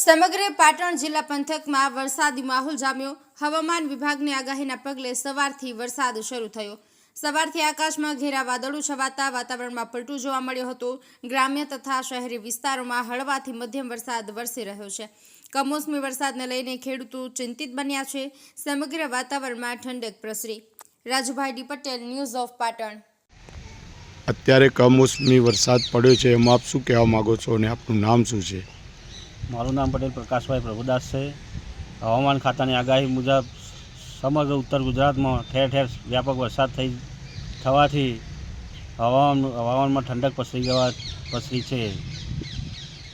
સમગ્ર પાટણ જિલ્લા પંથકમાં વરસાદી માહોલ જામ્યો। હવામાન વિભાગની આગાહીના પગલે સવારથી વરસાદ શરૂ થયો। સવારથી આકાશમાં ઘેરા વાદળો છવાતા વાતાવરણમાં પલટો જોવા મળ્યો હતો। ગ્રામ્ય તથા શહેરી વિસ્તારોમાં હળવાથી મધ્યમ વરસાદ વરસી રહ્યો છે। કમોસમી વરસાદને લઈને ખેડૂતો ચિંતિત બન્યા છે। સમગ્ર વાતાવરણમાં ઠંડક પ્રસરી। Rajubhai D Patel, news of Patan. અત્યારે કમોસમી વરસાદ પડ્યો છે, એમાં આપ શું કહેવા માગો છો અને આપનું નામ શું છે? મારું નામ પટેલ પ્રકાશભાઈ પ્રભુદાસ છે। હવામાન ખાતાની આગાહી મુજબ સમગ્ર ઉત્તર ગુજરાતમાં ઠેર ઠેર વ્યાપક વરસાદ થવાથી હવામાનમાં ઠંડક પ્રસરી છે।